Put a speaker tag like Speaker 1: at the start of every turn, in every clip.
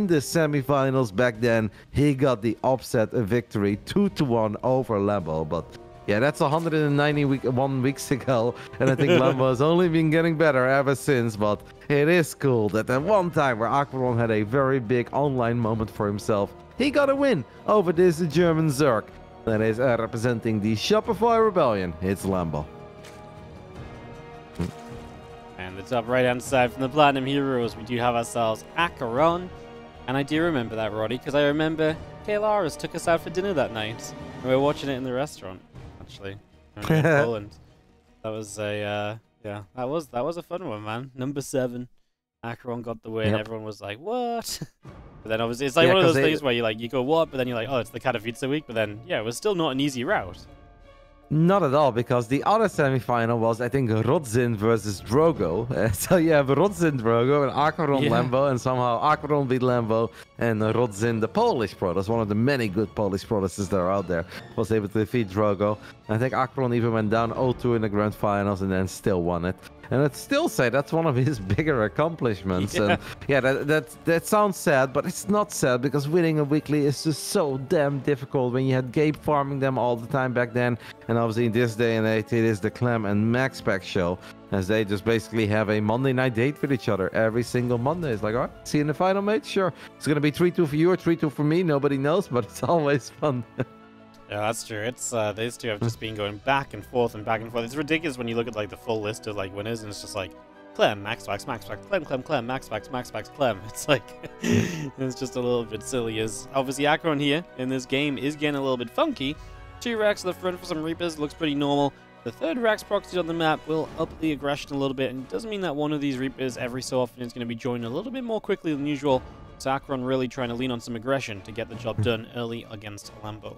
Speaker 1: in the semifinals back then, he got the upset victory 2-1 over Lambo. But yeah, that's 191 weeks ago, and I think Lambo has only been getting better ever since. But it is cool that at one time where AqueroN had a very big online moment for himself, he got a win over this German Zerg that is representing the Shopify Rebellion. It's Lambo.
Speaker 2: And the top right-hand side from the Platinum Heroes, we do have ourselves AqueroN. And I do remember that, Roddy, because I remember Kaylaris took us out for dinner that night. And we were watching it in the restaurant, actually. In Poland. That was a, yeah, that was a fun one, man. Number 7. AqueroN got the win. Yep. Everyone was like, what? But then obviously, it's like one of those things where you go, what? But then you're like, oh, it's the Katowice week. But then, yeah, it was still not an easy route.
Speaker 1: Not at all, because the other semi-final was, I think, Rodzin versus Drogo. So you have Rodzin Drogo and AqueroN Lambo, and somehow AqueroN beat Lambo, and Rodzin, the Polish protest, one of the many good Polish protesters that are out there, was able to defeat Drogo. And I think AqueroN even went down 0-2 in the grand finals and then still won it. And I'd still say that's one of his bigger accomplishments. Yeah. And yeah, that sounds sad, but it's not sad, because winning a weekly is just so damn difficult when you had Gabe farming them all the time back then. And obviously in this day and age, it is the Clem and Max Pack show, as they just basically have a Monday night date with each other every single Monday. It's like, all right, see you in the final, mate? Sure. It's going to be 3-2 for you or 3-2 for me. Nobody knows, but it's always fun.
Speaker 2: Yeah, that's true. It's these two have just been going back and forth and back and forth. It's ridiculous when you look at like the full list of like winners, and it's just like Clem, Max Pax, Clem, Max Pax, Clem. It's like it's just a little bit silly. As obviously AqueroN here in this game is getting a little bit funky. 2 racks at the front for some Reapers looks pretty normal. The 3rd rack's proxied on the map will up the aggression a little bit, and it does mean that one of these Reapers every so often is going to be joined a little bit more quickly than usual. So AqueroN really trying to lean on some aggression to get the job done early against Lambo.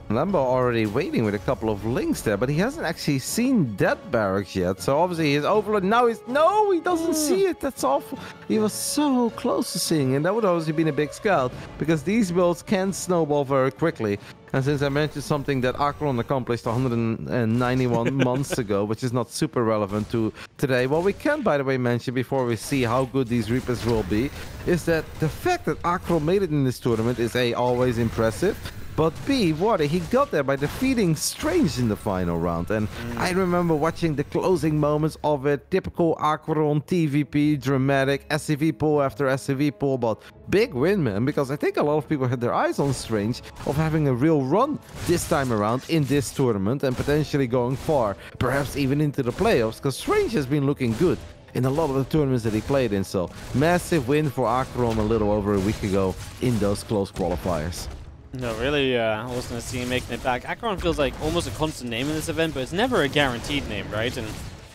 Speaker 1: Lambo already waiting with a couple of links there, but he hasn't actually seen that barracks yet. So obviously he's overloaded. Now he doesn't see it. That's awful. He was so close to seeing it. That would obviously been a big scout, because these builds can snowball very quickly. And since I mentioned something that AqueroN accomplished 191 months ago, which is not super relevant to today, what we can, by the way, mention before we see how good these Reapers will be, is that the fact that AqueroN made it in this tournament is A, always impressive, but B, what, he got there by defeating Strange in the final round. And I remember watching the closing moments of it. Typical AqueroN TVP, dramatic, SCV pull after SCV pull, but big win, man, because I think a lot of people had their eyes on Strange of having a real run this time around in this tournament and potentially going far, perhaps even into the playoffs, because Strange has been looking good in a lot of the tournaments that he played in. So massive win for AqueroN a little over a week ago in those close qualifiers.
Speaker 2: No, really, I was going to see him making it back. AqueroN feels like almost a constant name in this event, but it's never a guaranteed name, right? And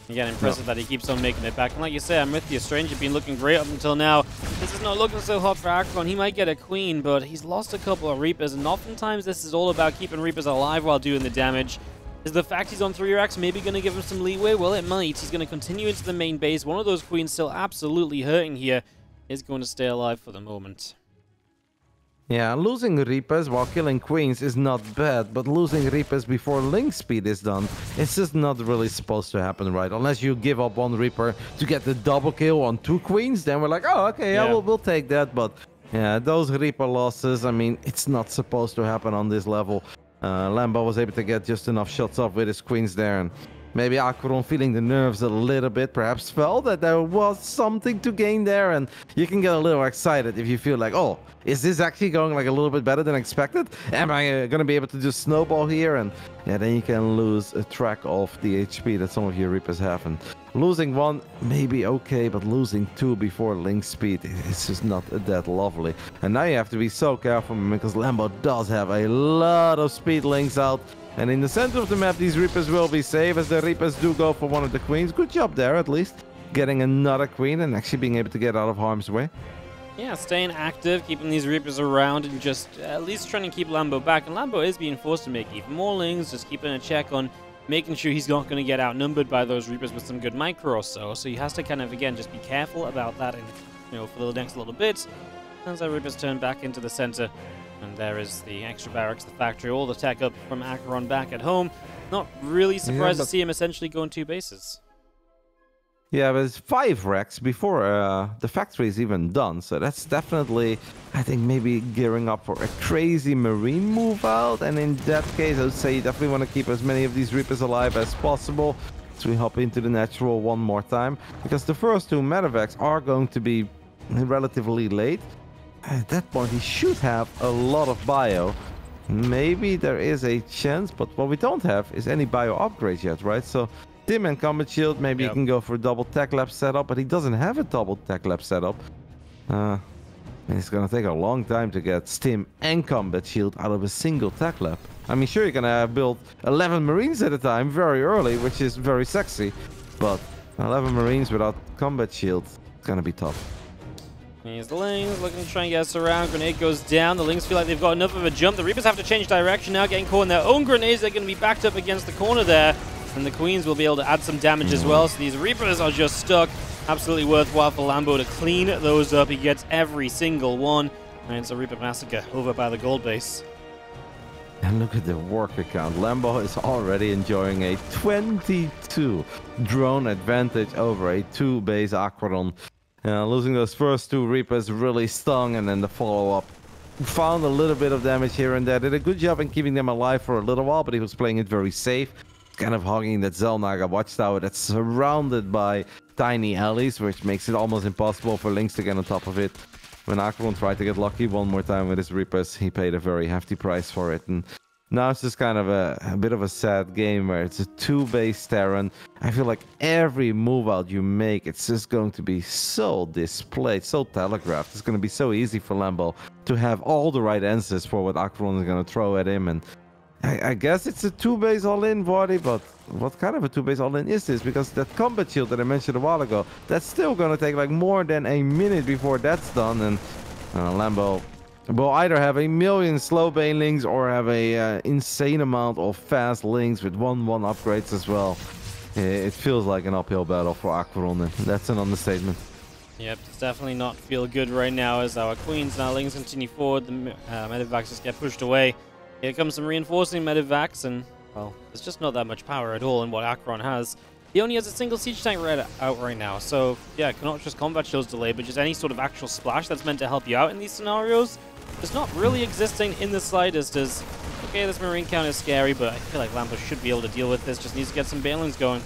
Speaker 2: again, impressive that he keeps on making it back. And like you say, I'm with you. Strange has been looking great up until now. This is not looking so hot for AqueroN. He might get a queen, but he's lost a couple of Reapers, and oftentimes this is all about keeping Reapers alive while doing the damage. Is the fact he's on 3 racks maybe going to give him some leeway? Well, it might. He's going to continue into the main base. One of those queens still absolutely hurting here is going to stay alive for the moment.
Speaker 1: Yeah, losing Reapers while killing Queens is not bad, but losing Reapers before link speed is done, it's just not really supposed to happen, right? Unless you give up 1 Reaper to get the double kill on 2 Queens, then we're like, oh, okay, yeah, we'll take that. But yeah, those Reaper losses, I mean, it's not supposed to happen on this level. Lambo was able to get just enough shots off with his Queens there, and maybe AqueroN, feeling the nerves a little bit, perhaps felt that there was something to gain there, and you can get a little excited if you feel like, oh, is this actually going like a little bit better than expected? Am I going to be able to just snowball here? And yeah, then you can lose a track of the HP that some of your Reapers have. And losing 1 maybe okay, but losing 2 before link speed is just not that lovely. And now you have to be so careful, because Lambo does have a lot of speed links out. And in the center of the map, these Reapers will be safe, as the Reapers do go for one of the queens. Good job there, at least. Getting another queen and actually being able to get out of harm's way.
Speaker 2: Yeah, staying active, keeping these Reapers around, and just at least trying to keep Lambo back. And Lambo is being forced to make even more links, just keeping a check on making sure he's not going to get outnumbered by those Reapers with some good micro or so. So he has to kind of, again, just be careful about that, and for the next little bit. As our Reapers turn back into the center. And there is the extra barracks, the factory, all the tech up from AqueroN back at home. Not really surprised to see him essentially go on 2 bases.
Speaker 1: Yeah, but it's 5 racks before the factory is even done. So that's definitely, I think, maybe gearing up for a crazy Marine move out. And in that case, I would say you definitely want to keep as many of these Reapers alive as possible. So we hop into the natural one more time. Because the first 2 medevacs are going to be relatively late. At that point, he should have a lot of bio. Maybe there is a chance, but what we don't have is any bio upgrades yet, right? So Tim and Combat Shield, maybe he can go for a double tech lab setup, but he doesn't have a double tech lab setup. It's gonna take a long time to get Stim and Combat Shield out of a single tech lab. I mean, sure, you're gonna build 11 Marines at a time very early, which is very sexy, but 11 Marines without Combat Shield, it's gonna be tough.
Speaker 2: Here's the Lings looking to try and get us around. Grenade goes down. The Lings feel like they've got enough of a jump. The Reapers have to change direction now, getting caught in their own grenades. They're going to be backed up against the corner there. And the Queens will be able to add some damage as well. So these Reapers are just stuck. Absolutely worthwhile for Lambo to clean those up. He gets every single one. And it's a Reaper massacre over by the gold base.
Speaker 1: And look at the worker count. Lambo is already enjoying a 22 drone advantage over a 2-base AqueroN. Losing those first 2 Reapers really stung, and then the follow-up found a little bit of damage here and there. Did a good job in keeping them alive for a little while, but he was playing it very safe. Kind of hogging that Zelnaga watchtower that's surrounded by tiny alleys, which makes it almost impossible for Lynx to get on top of it. When AqueroN tried to get lucky one more time with his Reapers, he paid a very hefty price for it. And now it's just kind of a bit of a sad game where it's a 2-base Terran. I feel like every move out you make, it's just going to be so displayed, so telegraphed. It's going to be so easy for Lambo to have all the right answers for what AqueroN is going to throw at him. And I guess it's a 2-base all-in, VOD, but what kind of a 2-base all-in is this? Because that combat shield that I mentioned a while ago, that's still going to take like more than a minute before that's done. And Lambo will either have a million slow banelings or have a insane amount of fast links with 1/1 upgrades as well. It feels like an uphill battle for AqueroN, and that's an understatement.
Speaker 2: Yep, it's definitely not feel good right now as our Queens and our Lings continue forward. The medevacs just get pushed away. Here comes some reinforcing medevacs, and, well, there's just not that much power at all in what AqueroN has. He only has a single siege tank out right now, so yeah, not just combat shields delayed, but just any sort of actual splash that's meant to help you out in these scenarios. It's not really existing in the slightest. As okay, this Marine count is scary, but I feel like Lambo should be able to deal with this. Just needs to get some banelings going.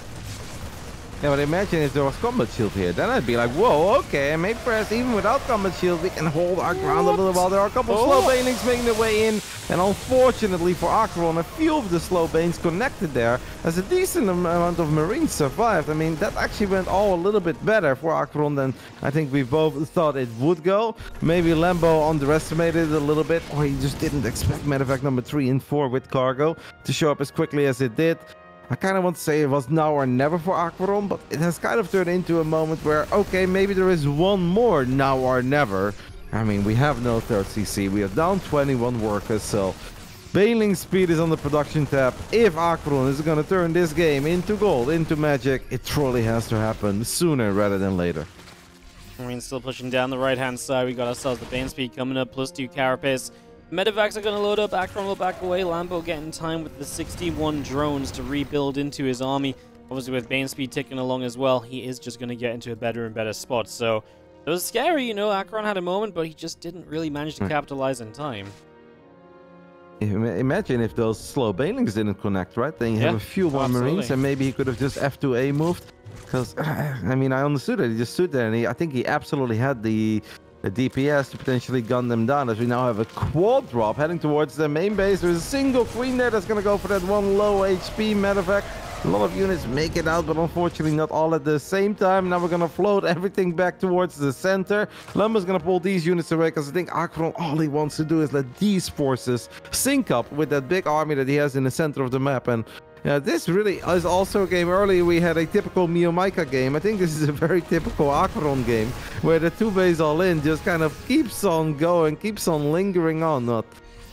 Speaker 1: Yeah, but imagine if there was combat shield here. Then I'd be like, whoa, okay, maybe perhaps even without combat shield, we can hold our ground a little while. There are a couple of slow banelings making their way in. And unfortunately for AqueroN, a few of the slow banes connected there as a decent amount of Marines survived. I mean, that actually went all a little bit better for AqueroN than I think we both thought it would go. Maybe Lambo underestimated it a little bit, or he just didn't expect medevac number 3 and 4 with cargo to show up as quickly as it did. I kind of want to say it was now or never for AqueroN, but it has kind of turned into a moment where, okay, maybe there is one more now or never. I mean, we have no 3rd CC. We are down 21 workers, so bailing speed is on the production tab. If AqueroN is going to turn this game into gold, into magic, it truly has to happen sooner rather than later.
Speaker 2: Marines still pushing down the right-hand side. We got ourselves the bane speed coming up, +2 carapace. Medevacs are going to load up, AqueroN will back away. Lambo getting time with the 61 drones to rebuild into his army. Obviously with bane speed ticking along as well, he is just going to get into a better and better spot. So it was scary, you know, AqueroN had a moment, but he just didn't really manage to capitalize in time.
Speaker 1: Imagine if those slow banelings didn't connect, right? Then you have a few more Marines, and maybe he could have just F2A moved. Because, I mean, I understood it. He just stood there, and I think he absolutely had the DPS to potentially gun them down, as we now have a quad drop heading towards the main base. There's a single queen there that's going to go for that one low HP medevac. A lot of units make it out, but unfortunately not all at the same time. Now we're going to float everything back towards the center. Lambo's going to pull these units away because I think AqueroN, all he wants to do is let these forces sync up with that big army that he has in the center of the map. And yeah, this really is also a game. Earlier we had a typical Miomaika game. I think this is a very typical AqueroN game where the 2-base all-in just kind of keeps on going, keeps on lingering on.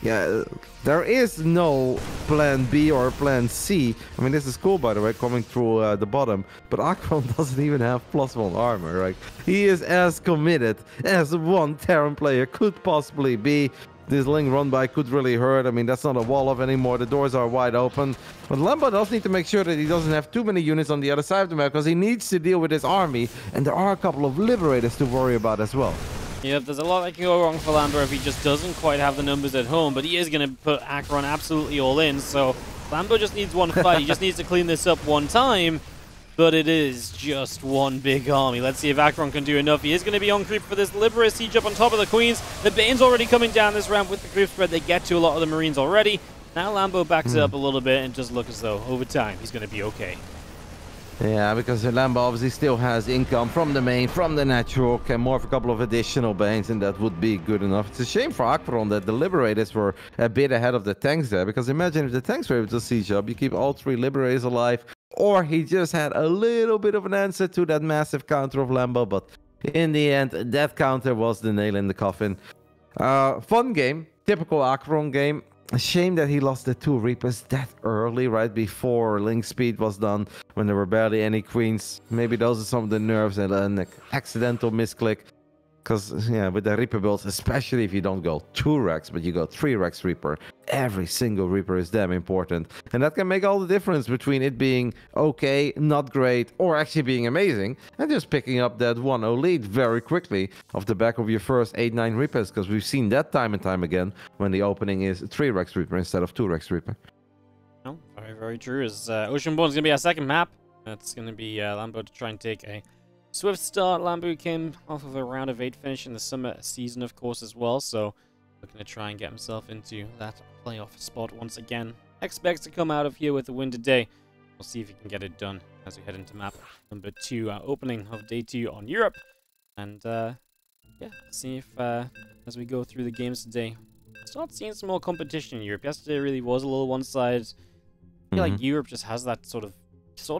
Speaker 1: Yeah, there is no plan B or plan C. I mean, this is cool, by the way, coming through the bottom. But AqueroN doesn't even have +1 armor, right? He is as committed as one Terran player could possibly be. this Ling run by could really hurt. I mean, that's not a wall off anymore. The doors are wide open. But Lambo does need to make sure that he doesn't have too many units on the other side of the map, because he needs to deal with his army. And there are a couple of Liberators to worry about as well.
Speaker 2: Yeah, there's a lot that can go wrong for Lambo if he just doesn't quite have the numbers at home, but he is going to put AqueroN absolutely all in, so Lambo just needs one fight. He just needs to clean this up one time, but it is just one big army. Let's see if AqueroN can do enough. He is going to be on creep for this Liberator siege up on top of the Queens. The Bane's already coming down this ramp with the creep spread. They get to a lot of the Marines already. Now Lambo backs it up a little bit and just look as though over time he's going to be okay.
Speaker 1: Yeah, because Lambo obviously still has income from the main, from the natural, can morph a couple of additional Banes, and that would be good enough. It's a shame for AqueroN that the Liberators were a bit ahead of the tanks there, because imagine if the tanks were able to siege up, you keep all 3 Liberators alive, or he just had a little bit of an answer to that massive counter of Lambo, but in the end, that counter was the nail in the coffin. Fun game, typical AqueroN game. A shame that he lost the 2 Reapers that early, right before Link Speed was done, when there were barely any Queens. Maybe those are some of the nerves and an accidental misclick. Because, yeah, with the Reaper builds, especially if you don't go 2 Rex, but you go 3 Rex Reaper, every single Reaper is damn important. And that can make all the difference between it being okay, not great, or actually being amazing, and just picking up that 1-0 lead very quickly off the back of your first 8-9 Reapers, because we've seen that time and time again when the opening is 3 Rex Reaper instead of 2 Rex Reaper.
Speaker 2: No, very, very true. As Oceanborn's going to be our second map. That's going to be Lambo to try and take a swift start. Lambo came off of a round of 8 finish in the summer season, of course, as well. So looking to try and get himself into that playoff spot once again. Expects to come out of here with a win today. We'll see if he can get it done as we head into map number 2, opening of day 2 on Europe. And yeah, see if as we go through the games today, start seeing some more competition in Europe. Yesterday really was a little one-sided. I feel like Europe just has that sort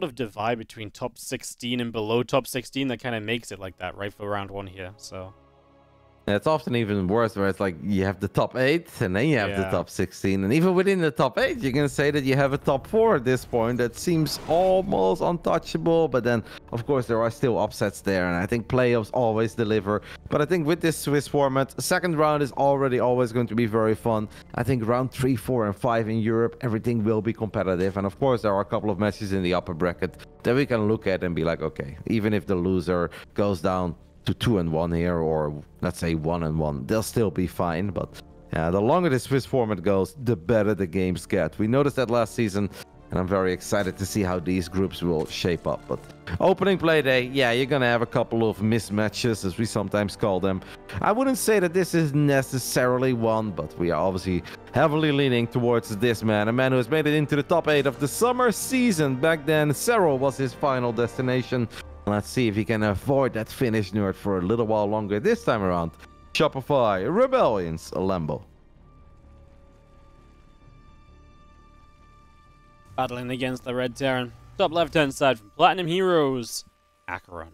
Speaker 2: of divide between top 16 and below top 16 that kind of makes it like that, right, for round 1 here. So
Speaker 1: it's often even worse, where it's like you have the top 8 and then you have the top 16, and even within the top 8 you can say that you have a top 4 at this point that seems almost untouchable. But then of course there are still upsets there, and I think playoffs always deliver. But I think with this Swiss format, second round is already always going to be very fun. I think round 3, 4 and 5 in Europe, everything will be competitive, and of course there are a couple of matches in the upper bracket that we can look at and be like, okay, even if the loser goes down to 2-1 here, or let's say 1-1, they'll still be fine. But yeah, the longer the Swiss format goes, the better the games get. We noticed that last season, and I'm very excited to see how these groups will shape up. But opening play day, yeah, you're gonna have a couple of mismatches, as we sometimes call them. I wouldn't say that this is necessarily one, but we are obviously heavily leaning towards this man, a man who has made it into the top 8 of the summer season. Back then, Serral was his final destination. Let's see if he can avoid that Finnish nerd for a little while longer this time around. Shopify Rebellions Lambo.
Speaker 2: Battling against the Red Terran. Top left-hand side from Platinum Heroes, AqueroN.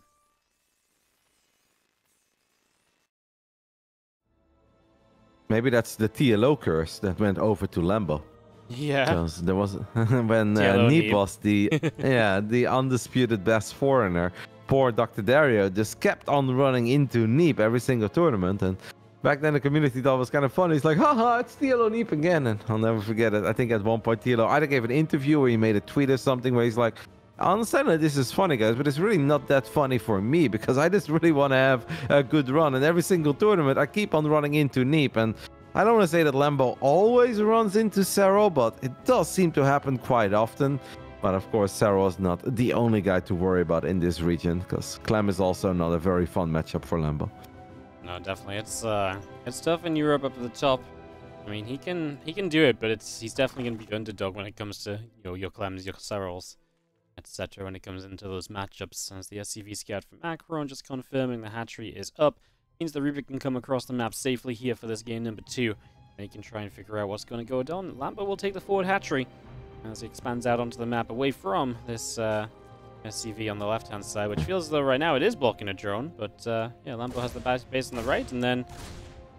Speaker 1: Maybe that's the TLO curse that went over to Lambo.
Speaker 2: Yeah.
Speaker 1: Because there was when Neep was the the undisputed best foreigner. Poor Dr. Dario just kept on running into Neep every single tournament, and back then the community thought it was kind of funny. It's like, haha, it's TLO Neep again, and I'll never forget it. I think at one point TLO either gave an interview or he made a tweet or something where he's like, I understand that this is funny, guys, but it's really not that funny for me, because I just really want to have a good run, and every single tournament I keep on running into Neep. And I don't want to say that Lambo always runs into Serral, but it does seem to happen quite often. But of course, Serral is not the only guy to worry about in this region, because Clem is also not a very fun matchup for Lambo.
Speaker 2: No, definitely. It's tough in Europe up at the top. I mean, he can do it, but he's definitely going to be the underdog when it comes to your Clems, your Serrals, etc. when it comes into those matchups. As the SCV scout from AqueroN just confirming the hatchery is up. Means the Reaper can come across the map safely here for this game number 2. And he can try and figure out what's going to go down. Lambo will take the forward hatchery as he expands out onto the map away from this SCV on the left-hand side, which feels as though right now it is blocking a drone. But yeah, Lambo has the base on the right, and then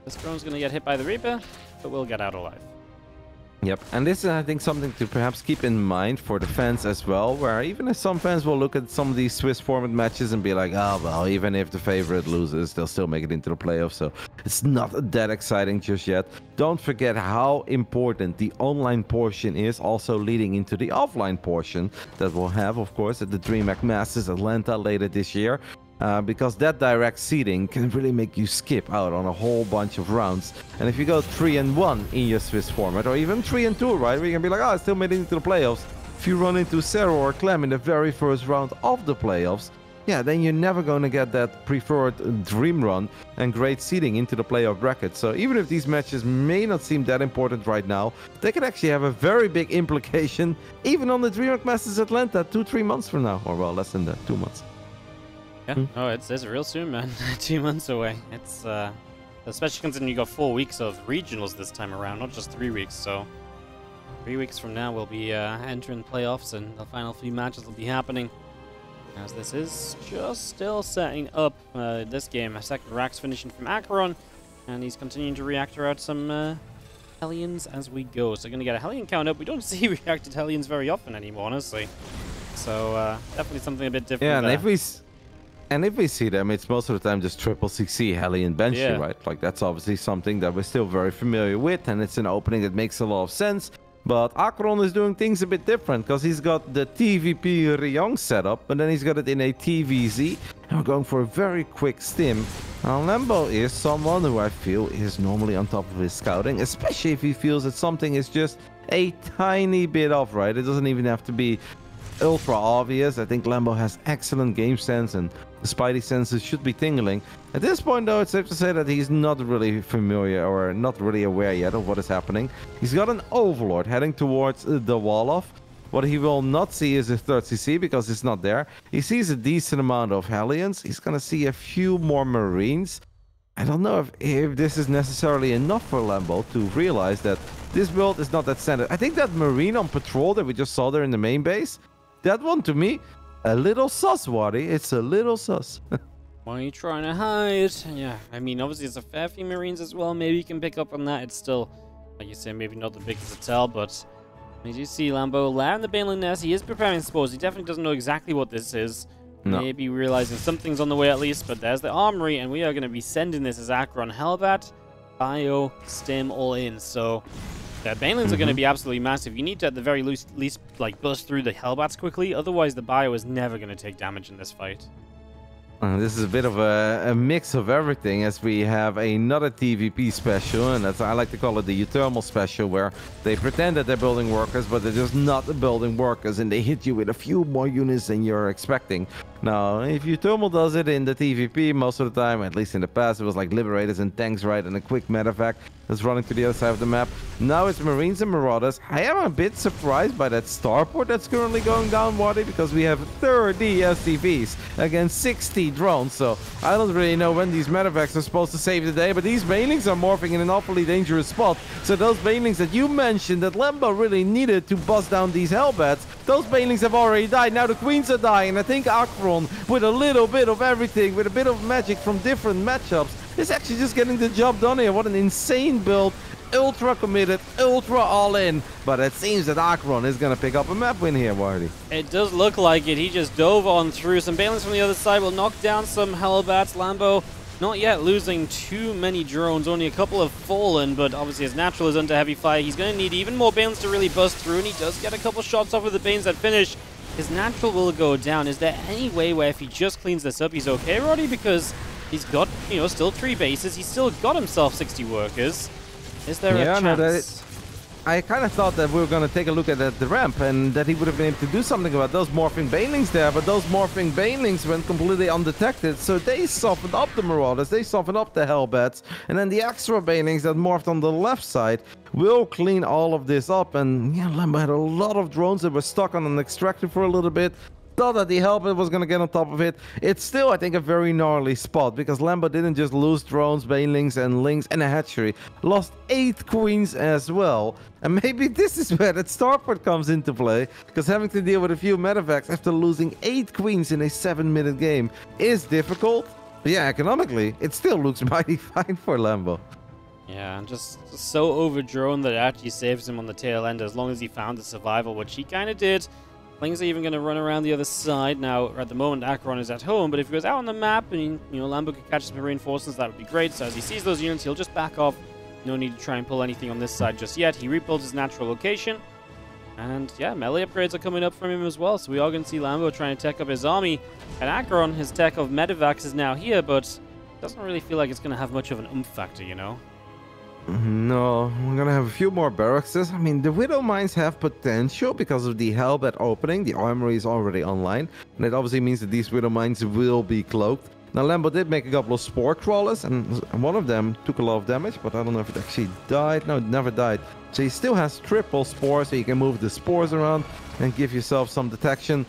Speaker 2: this drone's going to get hit by the Reaper, but will get out alive.
Speaker 1: Yep, and this is, I think, something to perhaps keep in mind for the fans as well, where even if some fans will look at some of these Swiss format matches and be like, oh, well, even if the favorite loses, they'll still make it into the playoffs, so it's not that exciting just yet. Don't forget how important the online portion is, also leading into the offline portion that we'll have, of course, at the DreamHack Masters Atlanta later this year. Because that direct seeding can really make you skip out on a whole bunch of rounds. And if you go 3-1 in your Swiss format, or even 3-2, right, where you can be like, oh, I still made it into the playoffs. If you run into Serral or Clem in the very first round of the playoffs, yeah, then you're never going to get that preferred dream run and great seeding into the playoff bracket. So even if these matches may not seem that important right now, they can actually have a very big implication even on the DreamHack Masters Atlanta 2-3 months from now, or well, less than that, 2 months.
Speaker 2: Yeah, no, it's real soon, man. 2 months away. It's especially considering you got 4 weeks of regionals this time around, not just 3 weeks. So 3 weeks from now, we'll be entering playoffs, and the final few matches will be happening. As this is just still setting up this game. A second Rax finishing from AqueroN, and he's continuing to reactor out some Hellions as we go. So going to get a Hellion count up. We don't see reacted Hellions very often anymore, honestly. So definitely something a bit different.
Speaker 1: Yeah,
Speaker 2: there.
Speaker 1: And if we see them, it's most of the time just triple CC, Hellion, Banshee, right? Like, that's obviously something that we're still very familiar with, and it's an opening that makes a lot of sense. But AqueroN is doing things a bit different, because he's got the TVP Ryong setup, and then he's got it in a TVZ, and we're going for a very quick stim. Now, Lambo is someone who I feel is normally on top of his scouting, especially if he feels that something is just a tiny bit off, right? It doesn't even have to be ultra obvious. I think Lambo has excellent game sense, and the spidey senses should be tingling. At this point, though, it's safe to say that he's not really familiar or not really aware yet of what is happening. He's got an Overlord heading towards the wall-off. What he will not see is his third CC because it's not there. He sees a decent amount of Hellions. He's going to see a few more Marines. I don't know if this is necessarily enough for Lambo to realize that this build is not that standard. I think that Marine on patrol that we just saw there in the main base, that one, to me, a little sus, Waddy. It's a little sus.
Speaker 2: Why are you trying to hide? Yeah, I mean, obviously, it's a fair few Marines as well. Maybe you can pick up on that. It's still, like you say, maybe not the biggest to tell, but we do see Lambo land the Baneling Nest. He is preparing spores. He definitely doesn't know exactly what this is. No. Maybe realizing something's on the way at least, but there's the armory, and we are going to be sending this as AqueroN. Hellbat, Bio, Stim, all in. So the Banelings are going to be absolutely massive. You need to, at the very least, like, burst through the Hellbats quickly. Otherwise, the Bio is never going to take damage in this fight.
Speaker 1: This is a bit of a mix of everything, as we have another TVP special, and that's, I like to call it the Uthermal special, where they pretend that they're building workers, but they're just not building workers, and they hit you with a few more units than you're expecting. Now, if Uthermal does it in the TVP, most of the time, at least in the past, it was like Liberators and tanks, right, and a quick medevac that's running to the other side of the map. Now it's Marines and Marauders. I am a bit surprised by that starport that's currently going down, Waddy, because we have 30 SCVs against 60 drones, so I don't really know when these medevacs are supposed to save the day, but these Banelings are morphing in an awfully dangerous spot. So those Banelings that you mentioned that Lambo really needed to bust down these Hellbats, those Banelings have already died. Now the Queens are dying, and I think AqueroN, with a little bit of everything, with a bit of magic from different matchups, is actually just getting the job done here. What an insane build. Ultra committed, ultra all in. But it seems that AqueroN is going to pick up a map win here, Wardy.
Speaker 2: It does look like it. He just dove on through. Some Banelings from the other side will knock down some Hellbats. Lambo not yet losing too many drones. Only a couple have fallen, but obviously his natural is under heavy fire. He's going to need even more Banelings to really bust through, and he does get a couple shots off with the Banes that finish. His natural will go down. Is there any way where if he just cleans this up, he's okay, Roddy? Because he's got, you know, still 3 bases. He's still got himself 60 workers. Is there a chance?
Speaker 1: I kind of thought that we were going to take a look at the ramp and that he would have been able to do something about those morphing Banelings there, but those morphing Banelings went completely undetected, so they softened up the Marauders, they softened up the Hellbats, and then the extra Banelings that morphed on the left side will clean all of this up. And yeah, Lambo had a lot of drones that were stuck on an extractor for a little bit. Thought that the Hellbat was going to get on top of it. It's still, I think, a very gnarly spot, because Lambo didn't just lose drones, Banelings, and Lings, and a hatchery. Lost 8 Queens as well. And maybe this is where that starport comes into play, because having to deal with a few medevacs after losing 8 Queens in a 7-minute game is difficult. But yeah, economically, it still looks mighty fine for Lambo.
Speaker 2: Yeah, and just so overdrone that it actually saves him on the tail end as long as he found the survival, which he kind of did. Things are even going to run around the other side. Now, at the moment, AqueroN is at home, but if he goes out on the map and, you know, Lambo could catch some reinforcements, that would be great. So as he sees those units, he'll just back off. No need to try and pull anything on this side just yet. He rebuilds his natural location. And, yeah, melee upgrades are coming up from him as well. So we are going to see Lambo trying to tech up his army. And AqueroN, his tech of Medivacs is now here, but doesn't really feel like it's going to have much of an oomph factor, you know?
Speaker 1: No, we're gonna have a few more barracks. I mean, the Widow Mines have potential because of the Hellbat opening. The armory is already online, and it obviously means that these Widow Mines will be cloaked. Now, Lambo did make a couple of spore crawlers, and one of them took a lot of damage, but I don't know if it actually died. No, it never died. So he still has triple spores, so you can move the spores around and give yourself some detection.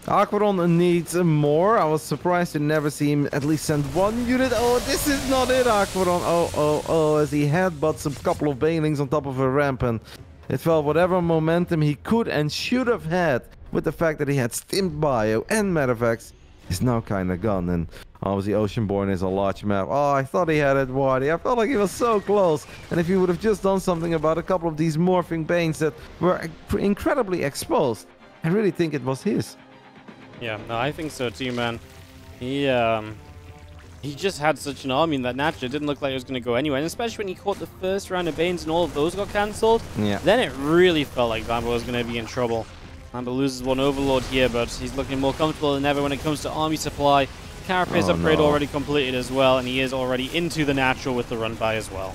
Speaker 1: AqueroN needs more. I was surprised to never see him at least send one unit. Oh, this is not it, AqueroN. Oh, as he headbutts a couple of banelings on top of a ramp, and it felt whatever momentum he could and should have had with the fact that he had Stimmed Bio and Medivacs is now kind of gone. And obviously Oceanborn is a large map. Oh, I thought he had it wide. I felt like he was so close. And if he would have just done something about a couple of these morphing banes that were incredibly exposed, I really think it was his.
Speaker 2: Yeah, no, I think so too, man. He just had such an army that naturally didn't look like it was going to go anywhere. And especially when he caught the first round of Banes and all of those got cancelled, then it really felt like Lambo was going to be in trouble. Lambo loses one Overlord here, but he's looking more comfortable than ever when it comes to army supply. Carapace upgrade already completed as well, and he is already into the natural with the run by as well.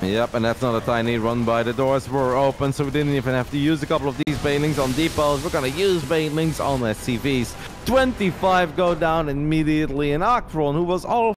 Speaker 1: Yep, and that's not a tiny run by. The doors were open, so we didn't even have to use a couple of these banelings on depots. We're gonna use banelings on SCVs. 25 go down immediately, and AqueroN, who was all